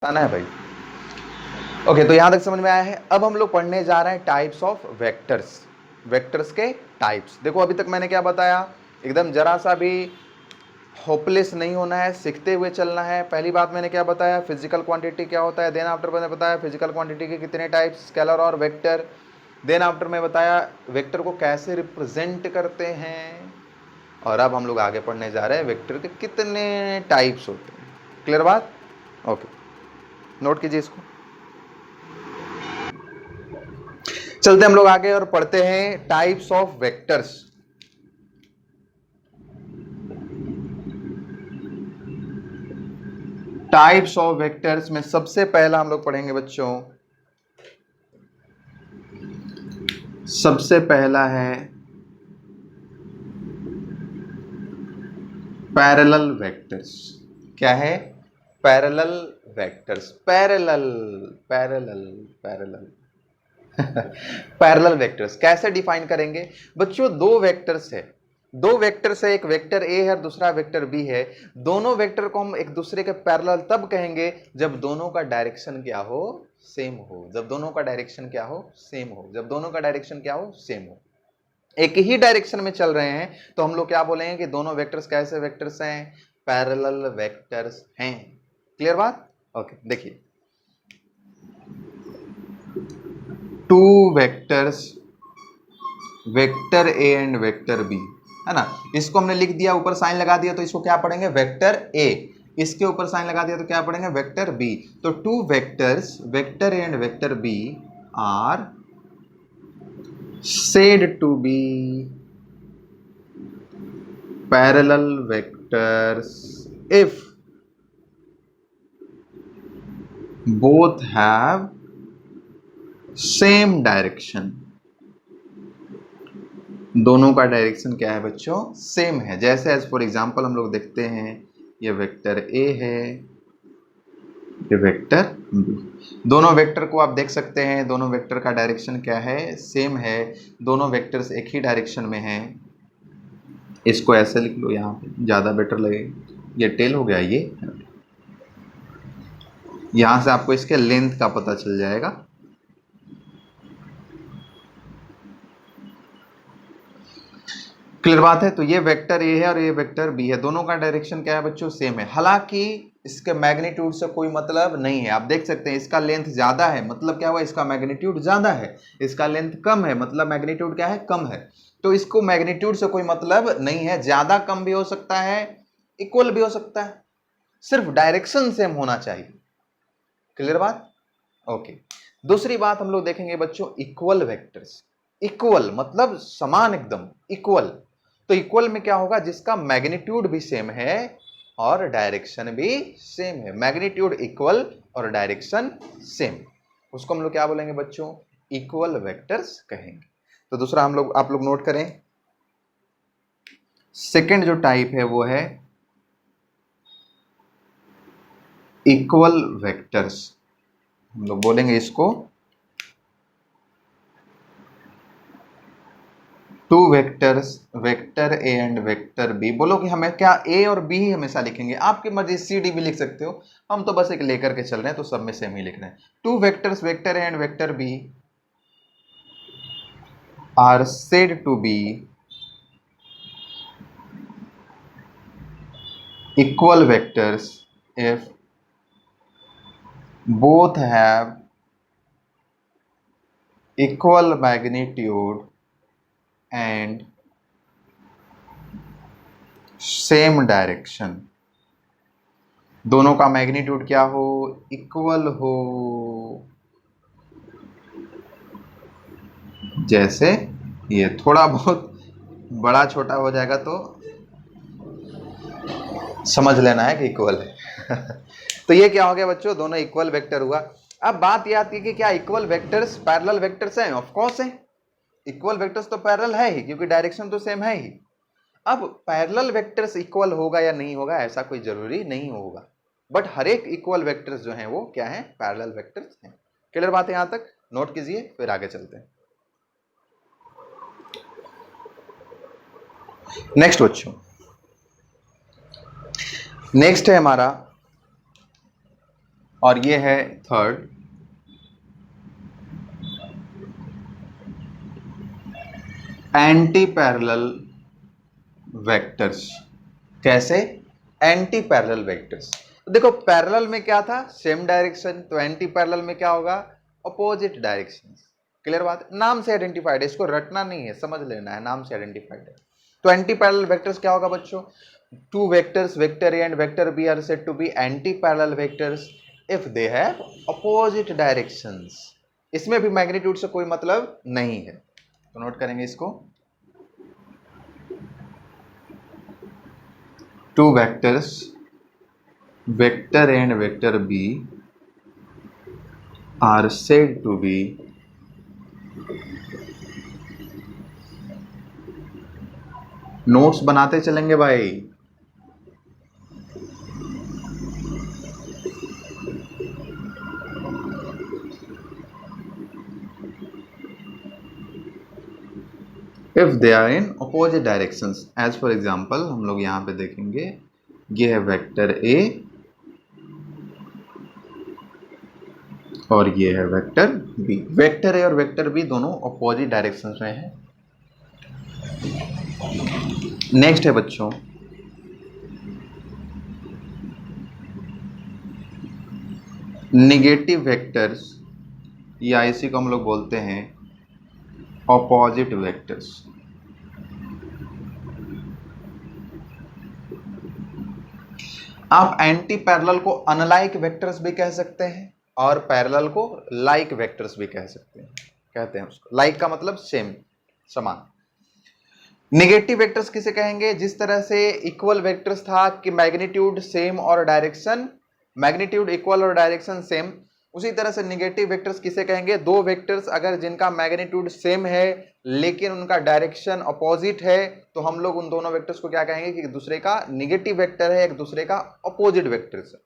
आना है भाई। ओके, तो यहां तक समझ में आया है। अब हम लोग पढ़ने जा रहे हैं टाइप्स ऑफ वेक्टर्स। वेक्टर्स के टाइप्स। देखो अभी तक मैंने क्या बताया, एकदम जरा सा भी होपलेस नहीं होना है, सीखते हुए चलना है। पहली बात मैंने क्या बताया, फिजिकल क्वांटिटी क्या होता है। देन आफ्टर मैंने बताया फिजिकल क्वांटिटी के कितने टाइप्स, स्केलर और वेक्टर। देन आफ्टर मैं बताया वेक्टर को कैसे रिप्रेजेंट करते हैं। और अब हम लोग आगे पढ़ने जा रहे हैं वेक्टर के कितने टाइप्स होते हैं। क्लियर बात? ओके, नोट कीजिए इसको। चलते हम लोग आगे और पढ़ते हैं types of vectors. Types of vectors में सबसे पहला हम लोग पढ़ेंगे बच्चों, सबसे पहला है पैरेलल वेक्टर्स। क्या है? Parallel vectors. Parallel parallel parallel parallel vectors कैसे डिफाइन करेंगे बच्चों? दो वेक्टर्स है, दो वेक्टर्स है, एक वेक्टर ए है और दूसरा वेक्टर बी है। दोनों वेक्टर को हम एक दूसरे के पैरेलल तब कहेंगे जब दोनों का डायरेक्शन क्या हो, सेम हो। जब दोनों का डायरेक्शन क्या हो, सेम हो। जब दोनों का डायरेक्शन क्या हो, सेम हो। एक ही डायरेक्शन में चल रहे हैं तो हम लोग क्या बोलेंगे कि दोनों वेक्टर्स कैसे वेक्टर्स हैं, पैरेलल वेक्टर्स हैं। क्लियर बात? ओके, देखिए two vectors, vector A and vector B, है ना। इसको हमने लिख दिया, ऊपर साइन लगा दिया, तो इसको क्या पढ़ेंगे, वेक्टर ए। इसके ऊपर साइन लगा दिया तो क्या पढ़ेंगे, वेक्टर बी। तो two vectors, vector A and vector B are said to be parallel vectors if both have same direction। दोनों का डायरेक्शन क्या है बच्चों, सेम है। जैसे एज फॉर एग्जांपल हम लोग देखते हैं, ये वेक्टर ए है, ये वेक्टर बी। दोनों वेक्टर को आप देख सकते हैं, दोनों वेक्टर का डायरेक्शन क्या है, सेम है। दोनों वेक्टर्स एक ही डायरेक्शन में हैं। इसको ऐसे लिख लो, यहाँ पे ज़्यादा बेटर लगेगा। ये टेल हो गया, ये यहाँ से आपको इसके लेंथ का पता चल जाएगा। क्लियर बात है? तो ये वेक्टर ए है और ये वेक्टर बी है, दोनों का डायरेक्शन क्या है बच्चों, सेम है। हालांकि इसके मैग्नीट्यूड से कोई मतलब नहीं है। आप देख सकते हैं इसका लेंथ ज्यादा है, मतलब क्या हुआ, इसका मैग्नीट्यूड ज्यादा है। इसका लेंथ कम है, मतलब मैग्नीट्यूड क्या है, कम है। तो इसको मैग्नीट्यूड से कोई मतलब नहीं है, ज्यादा कम भी हो सकता है, इक्वल भी हो सकता है, सिर्फ डायरेक्शन सेम होना चाहिए। क्लियर बात? ओके। दूसरी बात हम लोग देखेंगे बच्चों, इक्वल वेक्टर्स। इक्वल मतलब समान, एकदम इक्वल। तो इक्वल में क्या होगा, जिसका मैग्नीट्यूड भी सेम है और डायरेक्शन भी सेम है। मैग्नीट्यूड इक्वल और डायरेक्शन सेम, उसको हम लोग क्या बोलेंगे बच्चों, इक्वल वेक्टर्स कहेंगे। तो दूसरा हम लोग, आप लोग नोट करें, सेकंड जो टाइप है वो है इक्वल वेक्टर्स। हम लोग बोलेंगे इसको two vectors, vector A and vector B. बोलो कि हमें क्या ए और बी ही हमेशा लिखेंगे, आपकी मर्जी सी डी भी लिख सकते हो, हम तो बस एक लेकर के चल रहे हैं तो सब में सेम ही लिख रहे हैं। Two vectors, vector A and vector B are said to be equal vectors if both have equal magnitude and same direction। दोनों का मैग्नीट्यूड क्या हो, इक्वल हो। जैसे ये थोड़ा बहुत बड़ा छोटा हो जाएगा तो समझ लेना है कि इक्वल है तो ये क्या हो गया बच्चों, दोनों इक्वल वेक्टर हुआ। अब बात ये आती है कि क्या इक्वल वेक्टर्स पैरेलल वेक्टर्स हैं? ऑफ कोर्स है, इक्वल वेक्टर्स तो पैरेलल है ही, क्योंकि डायरेक्शन तो सेम है ही। अब पैरेलल वेक्टर्स इक्वल होगा या नहीं होगा, ऐसा कोई जरूरी नहीं होगा, बट हर एक इक्वल वेक्टर्स जो हैं वो क्या है, पैरेलल वेक्टर्स हैं। क्लियर बात है? यहां तक नोट कीजिए, फिर आगे चलते हैं। नेक्स्ट बच्चों, नेक्स्ट है हमारा और ये है थर्ड, एंटी पैरेलल वेक्टर्स। कैसे? Anti parallel vectors. तो देखो पैरेलल में क्या था, सेम डायरेक्शन, तो एंटी पैरेलल में क्या होगा, अपोजिट डायरेक्शन। क्लियर बात, नाम से आइडेंटिफाइड है, इसको रटना नहीं है, समझ लेना है, नाम से आइडेंटिफाइड है। तो एंटी पैरेलल वेक्टर्स क्या होगा बच्चों, two vectors vector A and vector B are said to be anti parallel vectors if they have opposite directions. इसमें भी मैग्नीट्यूड से कोई मतलब नहीं है, तो नोट करेंगे इसको। Two vectors vector A and vector B are said to be notes बनाते चलेंगे भाई। If they are in opposite directions, as for example हम लोग यहां पे देखेंगे, ये है वेक्टर ए और ये है वेक्टर बी। वेक्टर ए और वेक्टर बी दोनों अपोजिट डायरेक्शंस में है। नेक्स्ट है बच्चों, निगेटिव वेक्टर्स, या इसी को हम लोग बोलते हैं अपोजिट वेक्टर्स। आप एंटी पैरेलल को अनलाइक वेक्टर्स भी कह सकते हैं और पैरेलल को लाइक वेक्टर्स भी कह सकते हैं, कहते हैं उसको। लाइक का मतलब सेम, समान। नेगेटिव वेक्टर्स किसे कहेंगे, जिस तरह से इक्वल वेक्टर्स था कि मैग्नीट्यूड सेम और डायरेक्शन, मैग्नीट्यूड इक्वल और डायरेक्शन सेम, उसी तरह से नेगेटिव वेक्टर्स किसे कहेंगे, दो वेक्टर्स अगर जिनका मैग्नीट्यूड सेम है लेकिन उनका डायरेक्शन अपोजिट है, तो हम लोग उन दोनों वेक्टर्स को क्या कहेंगे कि एक दूसरे का नेगेटिव वेक्टर है, एक दूसरे का अपोजिट वेक्टर है।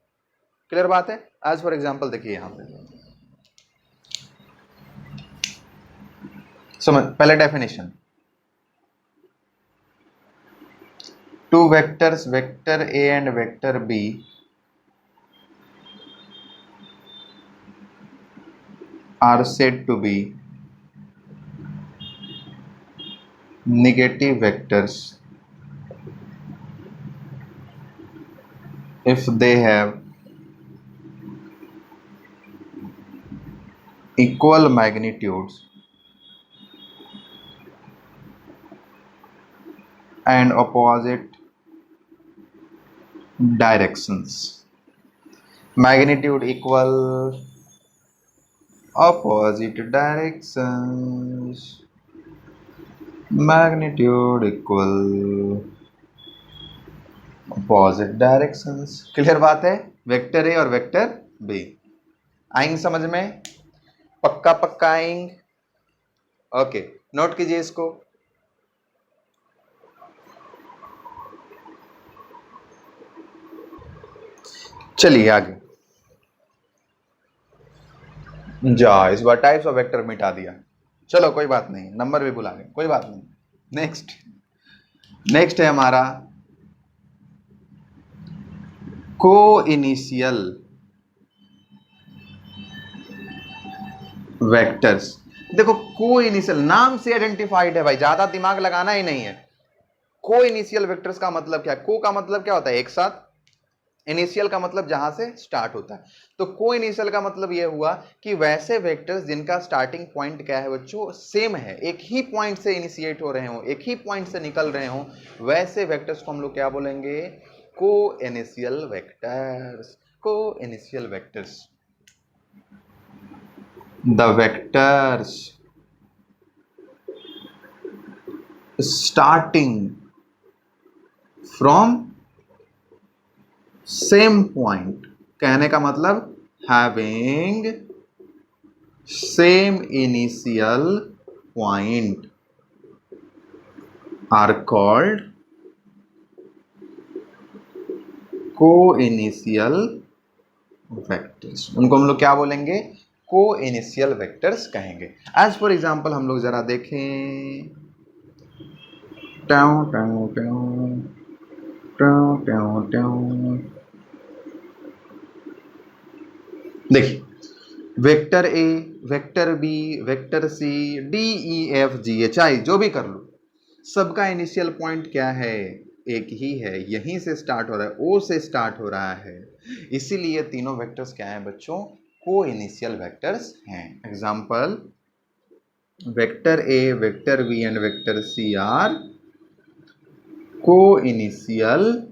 क्लियर बात है। एज फॉर एग्जांपल देखिए यहां पे, समझ, पहले definition, two vectors vector A and vector B are said to be negative vectors if they have equal magnitudes and opposite directions. Magnitude equal, opposite directions, magnitude equal, opposite directions। Clear बात है, vector A और vector B आएंगे समझ में, पक्का पक्का आएंगे। Okay, note कीजिए इसको। चलिए आगे, जा इस बार टाइप्स ऑफ वेक्टर मिटा दिया, चलो कोई बात नहीं, नंबर भी भुला गए, कोई बात नहीं। नेक्स्ट, नेक्स्ट है हमारा को इनिशियल वेक्टर्स। देखो को इनिशियल नाम से आइडेंटिफाइड है भाई, ज्यादा दिमाग लगाना ही नहीं है। को इनिशियल वेक्टर्स का मतलब क्या है, को का मतलब क्या होता है एक साथ, इनिशियल का मतलब जहां से स्टार्ट होता है। तो को इनिशियल का मतलब यह हुआ कि वैसे वेक्टर्स जिनका स्टार्टिंग पॉइंट क्या है बच्चों, सेम है, एक ही पॉइंट से इनिशिएट हो रहे हो, एक ही पॉइंट से निकल रहे हो, वैसे वेक्टर्स को हम लोग क्या बोलेंगे, co initial vectors. Co initial vectors, the vectors starting from same point, कहने का मतलब having same initial point are called co initial vectors. उनको हम लोग क्या बोलेंगे, को इनिशियल वेक्टर्स कहेंगे। एज फॉर एग्जांपल हम लोग जरा देखें, ट्याऊ ट्याऊ ट्याऊ ट्याऊ ट्याऊ ट्याऊ, देखिए vector A, vector B, vector C, D E F G H I जो भी कर लो, सबका इनिशियल पॉइंट क्या है, एक ही है, यहीं से स्टार्ट हो रहा है, ओ से स्टार्ट हो रहा है, इसीलिए तीनों वेक्टर्स क्या हैं बच्चों, को इनिशियल वेक्टर्स हैं। Example vector A, vector B and vector C are co initial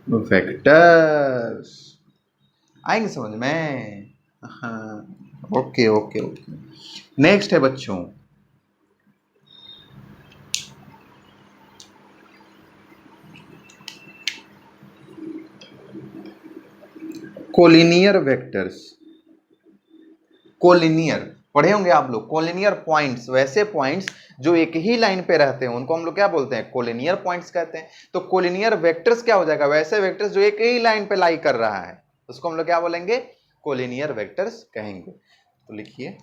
vectors. आएंगे समझ में? हाँ, ओके ओके ओके। नेक्स्ट है बच्चों कोलिनियर वेक्टर्स। कोलिनियर पढ़े होंगे आप लोग, कोलिनियर पॉइंट्स, वैसे पॉइंट्स जो एक ही लाइन पे रहते हैं उनको हम लोग क्या बोलते हैं, कोलिनियर पॉइंट्स कहते हैं। तो कोलिनियर वेक्टर्स क्या हो जाएगा, वैसे वेक्टर्स जो एक ही लाइन पे लाई कर रहा है उसको हम लोग क्या बोलेंगे, कोलिनियर वेक्टर्स कहेंगे। तो लिखिए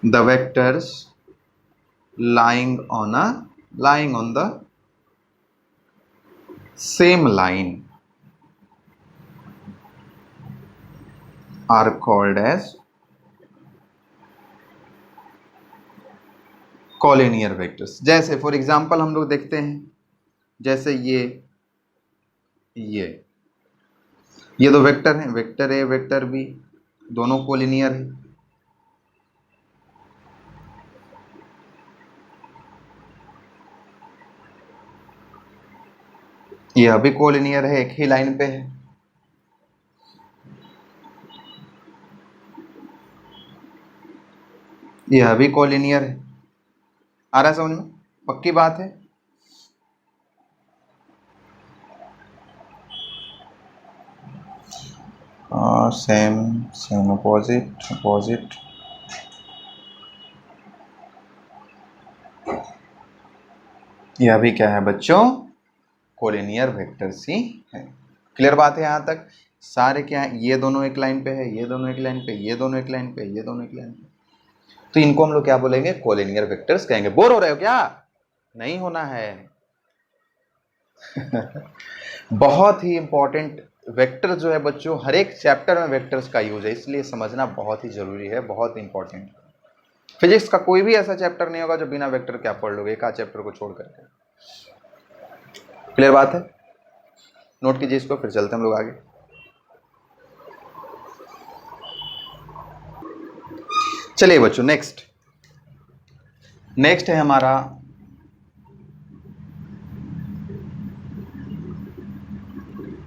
the vectors lying on the same line are called as collinear vectors। जैसे फॉर एग्जांपल हम लोग देखते हैं, जैसे ये दो वेक्टर हैं, वेक्टर ए वेक्टर बी, दोनों कोलिनियर है। यह भी कोलिनियर है, एक ही लाइन पे है। यह भी कोलिनियर है। आ रहा है समझ में? पक्की बात है। सेम अपोजिट यह भी क्या है बच्चों, कोलिनियर वेक्टर्स ही है। क्लियर बात है यहाँ तक? सारे क्या है, ये दोनों एक लाइन पे है, ये दोनों एक लाइन पे, ये दोनों एक लाइन पे, ये दोनों एक लाइन पे, तो इनको हम लोग क्या बोलेंगे, कोलिनियर वेक्टर्स कहेंगे। बोर हो रहे हो क्या? नहीं होना है। बहुत ही इंपॉर्टेंट वेक्टर जो है बच्चों, हर एक चैप्टर में वेक्टर्स का यूज है, इसलिए समझना बहुत ही जरूरी है, बहुत इंपॉर्टेंट। फिजिक्स का कोई भी ऐसा चैप्टर नहीं होगा जो बिना वेक्टर के आप पढ़ लोगे, एक आध चैप्टर को छोड़ करके। क्लियर बात है? नोट कीजिए इसको, फिर चलते हम लोग आगे। चलिए बच्चों नेक्स्ट है हमारा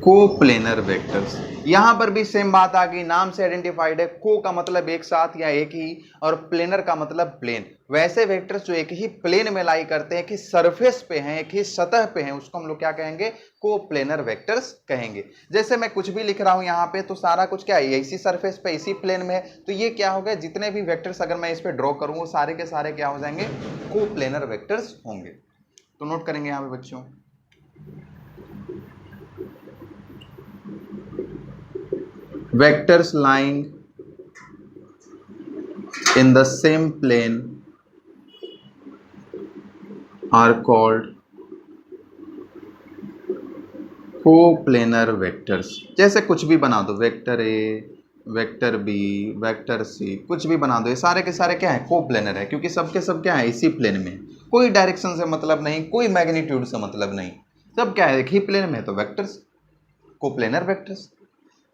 कोप्लेनर वेक्टर्स। यहां पर भी सेम बात आ गई, नाम से आइडेंटिफाइड है। को का मतलब एक साथ या एक ही, और प्लेनर का मतलब प्लेन। वैसे वेक्टर्स जो एक ही प्लेन में लाई करते हैं, कि सरफेस पे हैं, एक ही सतह पे हैं, उसको हम लोग क्या कहेंगे, कोप्लेनर वेक्टर्स कहेंगे। जैसे मैं कुछ भी लिख रहा हूं यहाँ पे, तो सारा कुछ क्या है, इसी सरफेस पे, इसी प्लेन में है, तो ये क्या हो गया, जितने भी वेक्टर्स अगर मैं इस पे ड्रॉ करूँ, वो सारे के सारे क्या हो जाएंगे, कोप्लेनर वेक्टर्स होंगे। तो नोट करेंगे यहाँ पे बच्चों, vectors lying in the same plane are called coplanar vectors. जैसे कुछ भी बना दो, vector A, vector B, vector C, कुछ भी बना दो, ये सारे के सारे क्या है, कोप्लेनर है, क्योंकि सबके सब क्या है, इसी प्लेन में। कोई डायरेक्शन से मतलब नहीं, कोई मैग्नीट्यूड से मतलब नहीं, सब क्या है, एक ही प्लेन में, तो वेक्टर्स, कोप्लेनर वेक्टर्स।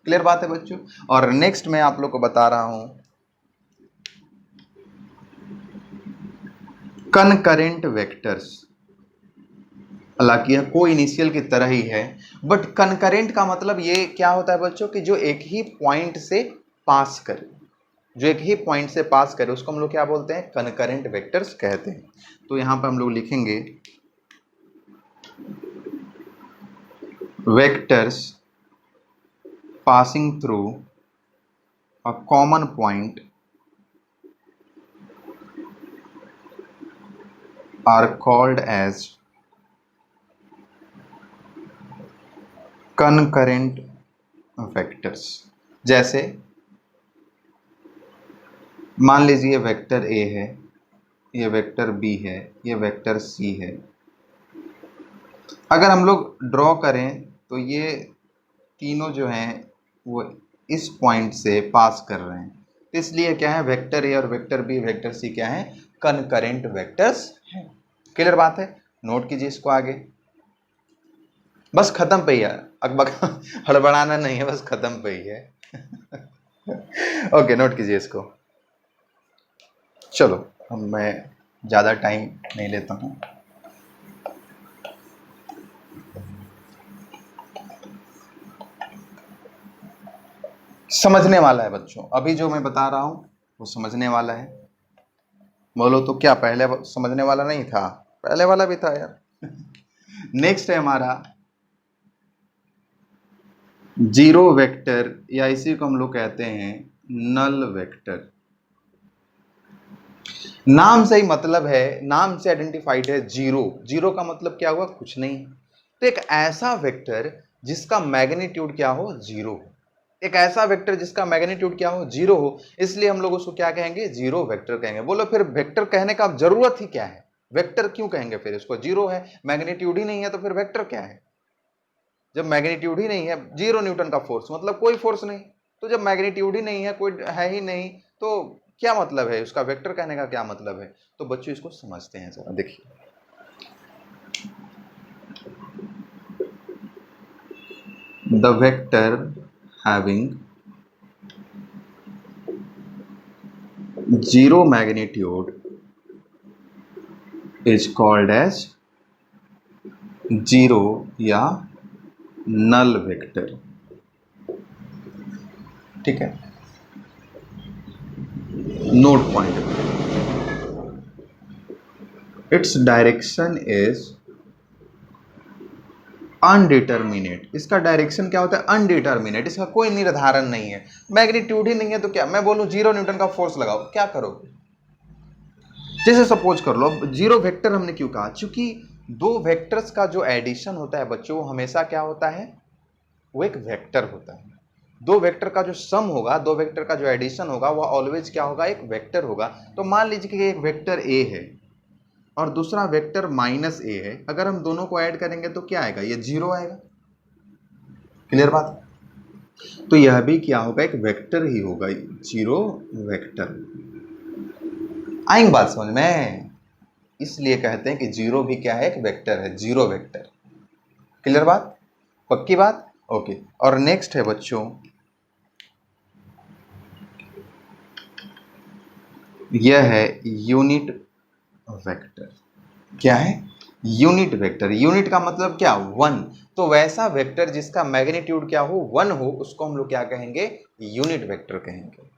क्लियर बात है बच्चों? और नेक्स्ट मैं आप लोग को बता रहा हूं कनकरेंट वेक्टर्स। हालांकि यह को इनिशियल की तरह ही है, बट कनकरेंट का मतलब ये क्या होता है बच्चों, कि जो एक ही पॉइंट से पास करे, जो एक ही पॉइंट से पास करे, उसको हम लोग क्या बोलते हैं, कनकरेंट वेक्टर्स कहते हैं। तो यहां पर हम लोग लिखेंगे vectors passing through a common point are called as concurrent vectors। जैसे मान लीजिए वेक्टर ए है, ये वेक्टर बी है, ये वेक्टर सी है। अगर हम लोग ड्रॉ करें तो ये तीनों जो हैं वो इस पॉइंट से पास कर रहे हैं, तो इसलिए क्या है, वेक्टर ए और वेक्टर बी वेक्टर सी क्या है, कनकरेंट वेक्टर्स हैं। क्लियर बात है, नोट कीजिए इसको आगे। बस खत्म पे ही है, अकबक हड़बड़ाना नहीं है, बस खत्म पे ही है। ओके, नोट कीजिए इसको। चलो अब मैं ज़्यादा टाइम नहीं लेता हूँ। समझने वाला है बच्चों, अभी जो मैं बता रहा हूँ वो समझने वाला है। बोलो तो क्या पहले समझने वाला नहीं था? पहले वाला भी था यार। नेक्स्ट है हमारा जीरो वेक्टर, या इसी को हम लोग कहते हैं नल वेक्टर। नाम से ही मतलब है, नाम से आइडेंटिफाइड है जीरो। जीरो का मतलब क्या हुआ, कुछ नहीं। तो एक ऐसा वेक्टर जिसका मैग्नीट्यूड क्या हो, जीरो हो। एक ऐसा वेक्टर जिसका मैग्नीट्यूड क्या हो, जीरो हो, इसलिए हम लोग उसको क्या कहेंगे, जीरो वेक्टर कहेंगे। बोलो फिर वेक्टर कहने का जरूरत ही क्या है, वेक्टर क्यों कहेंगे फिर इसको? जीरो है, मैग्नीट्यूड ही नहीं है, तो फिर वेक्टर क्या है? जब मैग्नीट्यूड ही नहीं है, 0 न्यूटन का फोर्स मतलब कोई फोर्स नहीं, तो जब मैग्नीट्यूड ही नहीं है, कोई है ही नहीं, तो क्या मतलब है उसका, वेक्टर कहने का क्या मतलब है? तो बच्चों इसको समझते हैं जरा, देखिए। The vector having zero magnitude is called as zero या नल वेक्टर। ठीक है, note point, its direction is indeterminate. इसका डायरेक्शन क्या होता है, अनडिटर्मिनेट, इसका कोई निर्धारण नहीं है। मैग्नीट्यूड ही नहीं है तो क्या, मैं बोलूं 0 न्यूटन का फोर्स लगाओ, क्या करोगे? जैसे सपोज कर लो, जीरो वेक्टर हमने क्यों कहा, क्योंकि दो वेक्टर्स का जो एडिशन होता है बच्चों, वो हमेशा क्या होता है, वो एक वेक्टर होता है। दो वेक्टर का जो सम होगा, दो वेक्टर का जो एडिशन होगा, वो ऑलवेज क्या होगा, एक वेक्टर होगा। तो मान लीजिए कि एक वेक्टर ए है और दूसरा वेक्टर माइनस ए है, अगर हम दोनों को ऐड करेंगे तो क्या आएगा, ये जीरो आएगा। क्लियर बात? तो यह भी क्या होगा, एक वेक्टर ही होगा, जीरो वेक्टर। आएंगे बात समझ में? इसलिए कहते हैं कि जीरो भी क्या है, एक वेक्टर है, जीरो वेक्टर। क्लियर बात, पक्की बात? ओके। और नेक्स्ट है बच्चों, यह है यूनिट वेक्टर। क्या है, यूनिट वेक्टर। यूनिट का मतलब क्या, वन। तो वैसा वेक्टर जिसका मैग्नीट्यूड क्या हो, वन हो, उसको हम लोग क्या कहेंगे, यूनिट वेक्टर कहेंगे।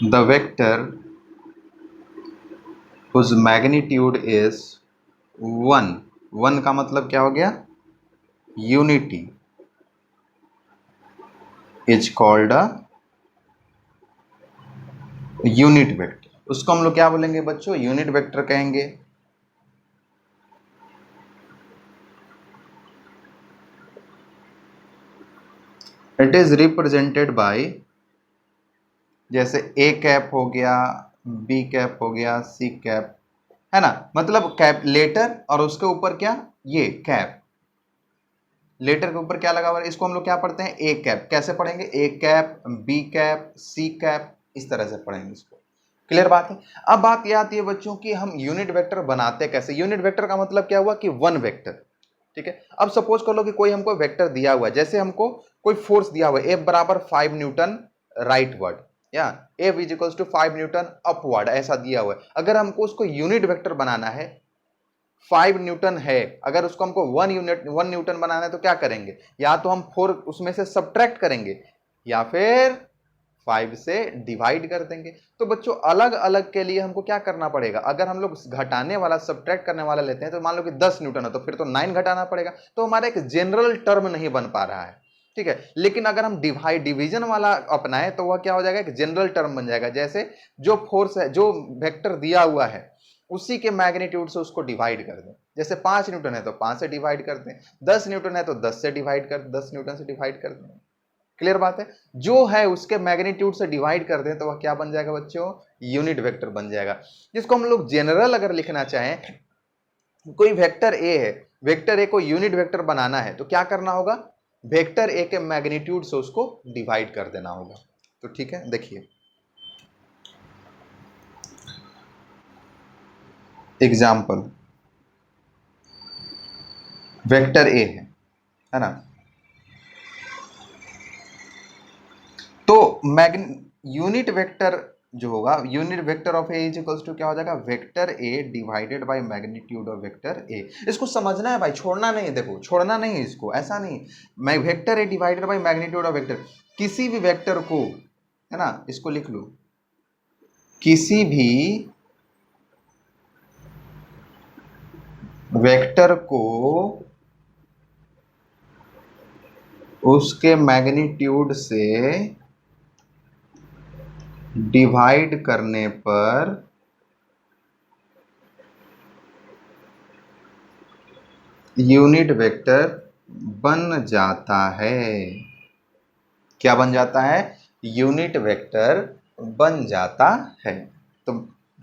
The vector whose magnitude is one, one का मतलब क्या हो गया, unity, is called a unit vector. उसको हम लोग क्या बोलेंगे बच्चों, यूनिट वेक्टर कहेंगे। इट इज रिप्रेजेंटेड बाय, जैसे ए कैप हो गया, बी कैप हो गया, सी कैप, है ना, मतलब कैप लेटर और उसके ऊपर क्या, ये कैप, लेटर के ऊपर क्या लगा हुआ है, इसको हम लोग क्या पढ़ते हैं, ए कैप। कैसे पढ़ेंगे, A cap, B cap, C cap, इस तरह से पढ़ेंगे इसको। क्लियर बात है? अब बात यह आती है बच्चों कि हम यूनिट वेक्टर बनाते कैसे। यूनिट वेक्टर का मतलब क्या हुआ कि वन वेक्टर। ठीक है, अब सपोज कर लो कि कोई हमको वेक्टर दिया हुआ है, जैसे हमको कोई फोर्स दिया हुआ है, F बराबर 5 न्यूटन राइटवर्ड, या F is equals to 5 newton upward, ऐसा दिया हुआ है। अगर हमको उसको यूनिट वेक्टर बनाना है, 5 न्यूटन है, अगर उसको हमको 1 न्यूटन बनाना है तो क्या करेंगे, या तो हम 4 उसमें से सब्ट्रैक्ट करेंगे या फिर 5 से डिवाइड कर देंगे। तो बच्चों अलग अलग के लिए हमको क्या करना पड़ेगा, अगर हम लोग घटाने वाला सब्ट्रैक्ट करने वाला लेते हैं तो मान लो कि 10 न्यूटन है, तो फिर तो 9 घटाना पड़ेगा। तो हमारा एक जनरल टर्म नहीं बन पा रहा है। ठीक है, लेकिन अगर हम डिवीजन वाला अपनाए तो वह क्या हो जाएगा, एक जनरल टर्म बन जाएगा। जैसे जो फोर्स है, जो वेक्टर दिया हुआ है, उसी के मैग्नीट्यूड से उसको डिवाइड कर दें। जैसे 5 न्यूटन है तो 5 से डिवाइड कर दें, 10 न्यूटन है तो 10 से डिवाइड कर, 10 न्यूटन से डिवाइड कर दें। क्लियर बात है। जो है उसके मैग्नीट्यूड से डिवाइड कर दें तो वह क्या बन जाएगा बच्चों, यूनिट वेक्टर बन जाएगा। जिसको हम लोग जनरल अगर लिखना चाहें, कोई वेक्टर ए है, वेक्टर ए को यूनिट वेक्टर बनाना है तो क्या करना होगा, वेक्टर ए के मैग्नीट्यूड से उसको डिवाइड कर देना होगा। तो ठीक है, देखिए एग्जाम्पल, वेक्टर ए है ना, तो यूनिट वेक्टर जो होगा, unit vector of A is equals to क्या हो जाएगा, vector A divided by magnitude of vector A. इसको समझना है भाई, छोड़ना नहीं है, देखो छोड़ना नहीं है इसको, ऐसा नहीं, मैं vector A divided by magnitude of vector, किसी भी वेक्टर को, है ना, इसको लिख लो, किसी भी वेक्टर को उसके मैग्नीट्यूड से डिवाइड करने पर यूनिट वेक्टर बन जाता है। क्या बन जाता है, यूनिट वेक्टर बन जाता है। तो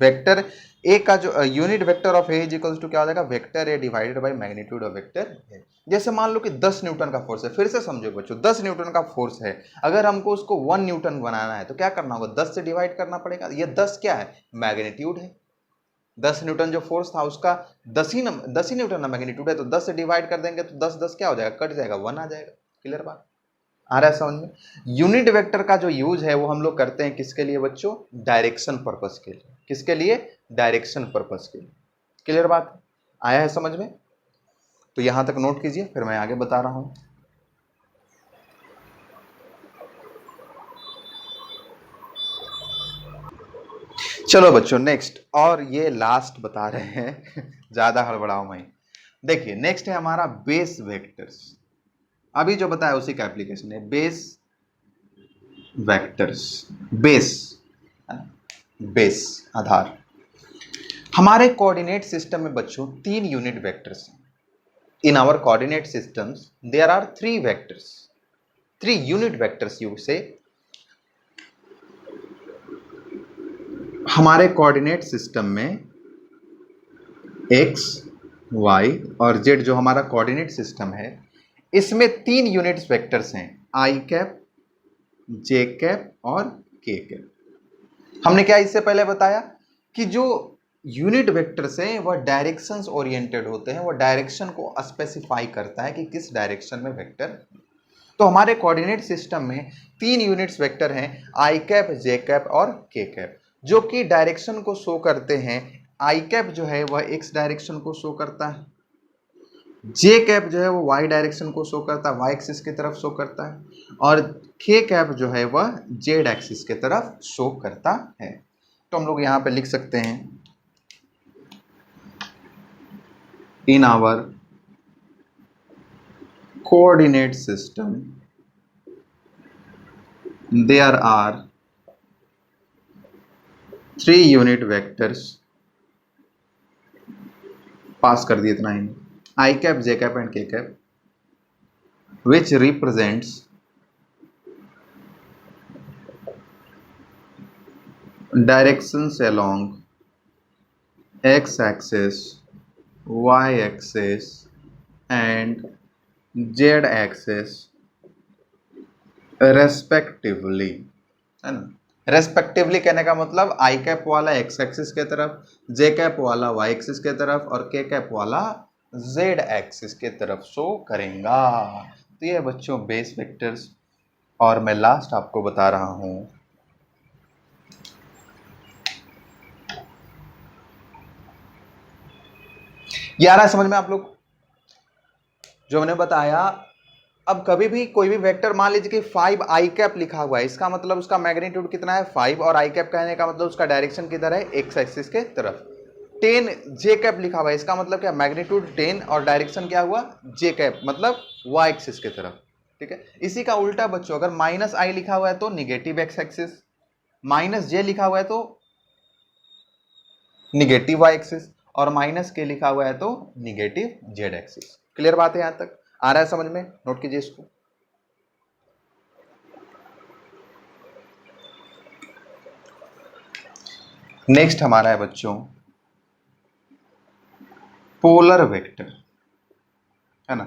वेक्टर ए का जो unit vector of A is equals to क्या हो जाएगा, vector A divided by magnitude of vector A. जैसे मान लो कि 10 न्यूटन का फोर्स है, फिर से समझो बच्चों, 10 न्यूटन का फोर्स है, अगर हमको उसको 1 न्यूटन बनाना है तो क्या करना होगा, 10 से डिवाइड करना पड़ेगा। ये 10 क्या है, मैग्नीट्यूड है। 10 न्यूटन जो फोर्स था उसका 10 ही न्यूटन ना मैग्नीट्यूड है, तो 10 से डिवाइड कर देंगे तो 10 10 क्या हो जाएगा, कट जाएगा, 1 आ जाएगा। क्लियर बात आ रहा है समझ में। यूनिट वेक्टर का जो यूज है वो हम लोग करते हैं किसके लिए बच्चों, डायरेक्शन पर्पस के लिए। किसके लिए, डायरेक्शन पर्पस के लिए। क्लियर बात आया है समझ में। तो यहां तक नोट कीजिए, फिर मैं आगे बता रहा हूं। चलो बच्चों नेक्स्ट, और ये लास्ट बता रहे हैं ज्यादा हड़बड़ाओ मैं। देखिए नेक्स्ट है हमारा बेस वेक्टर्स। अभी जो बताया उसी का एप्लीकेशन है, बेस वेक्टर्स। बेस, बेस आधार। हमारे कोऑर्डिनेट सिस्टम में बच्चों 3 यूनिट वेक्टर्स हैं। In our coordinate systems there are 3 vectors, 3 unit vectors you say. हमारे कोऑर्डिनेट सिस्टम में x, y और z जो हमारा कोऑर्डिनेट सिस्टम है, इसमें 3 यूनिट वेक्टर्स हैं, i कैप, j कैप और k कैप। हमने क्या इससे पहले बताया कि जो यूनिट वेक्टर्स हैं वह डायरेक्शंस ओरिएंटेड होते हैं, वह डायरेक्शन को स्पेसिफाई करता है कि किस डायरेक्शन में वेक्टर। तो हमारे कोऑर्डिनेट सिस्टम में 3 यूनिट्स वेक्टर हैं, i कैप, j कैप और k कैप, जो कि डायरेक्शन को शो करते हैं। i कैप जो है वह x डायरेक्शन को शो करता है, j कैप जो है वो y डायरेक्शन को शो करता है, y एक्सिस की तरफ शो करता है, और k कैप जो है वह z एक्सिस की तरफ शो करता है। तो हम लोग यहाँ पे लिख सकते हैं, in our coordinate system there are 3 unit vectors, pass कर दिए इतना ही, i cap, j cap and k cap, which represents directions along x axis, y axis and z axis respectively, है ना। रेस्पेक्टिवली कहने का मतलब आई कैप वाला एक्स एक्सिस के तरफ, जे कैप वाला वाई एक्सिस के तरफ और के कैप वाला जेड एक्सिस के तरफ शो करेगा। तो ये बच्चों बेस वेक्टर्स। और मैं लास्ट आपको बता रहा हूं, ये आ रहा है समझ में आप लोग जो मैंने बताया। अब कभी भी कोई भी वेक्टर मान लीजिए कि 5 आई कैप लिखा हुआ है, इसका मतलब उसका मैग्नीट्यूड कितना है 5, और आई कैप कहने का मतलब उसका डायरेक्शन किधर है, एक्स एक्सिस के तरफ। 10 जे कैप लिखा हुआ है, इसका मतलब क्या, मैग्नीट्यूड 10 और डायरेक्शन क्या हुआ, जे कैप, मतलब वाई एक्सिस के तरफ। ठीक है, इसी का उल्टा बच्चों, अगर माइनस आई लिखा हुआ है तो निगेटिव एक्स एक्सिस, माइनस जे लिखा हुआ है तो निगेटिव वाई एक्सिस, और माइनस के लिखा हुआ है तो निगेटिव जेड एक्सिस। क्लियर बात है, यहां तक आ रहा है समझ में, नोट कीजिए इसको। नेक्स्ट हमारा है बच्चों पोलर वेक्टर, है ना।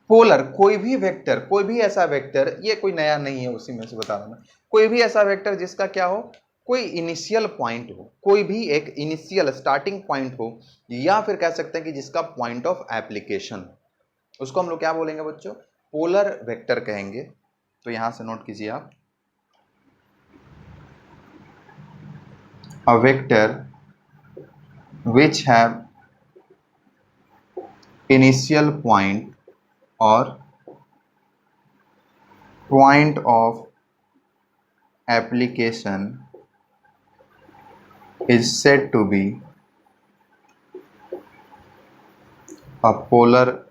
पोलर कोई भी वेक्टर, कोई भी ऐसा वेक्टर, ये कोई नया नहीं है, उसी में से बता रहा हूं मैं। कोई भी ऐसा वेक्टर जिसका क्या हो, कोई इनिशियल पॉइंट हो, कोई भी एक इनिशियल स्टार्टिंग पॉइंट हो, या फिर कह सकते हैं कि जिसका पॉइंट ऑफ एप्लीकेशन, उसको हम लोग क्या बोलेंगे बच्चों, पोलर वेक्टर कहेंगे। तो यहां से नोट कीजिए आप, a vector which have initial point or point of application is said to be a polar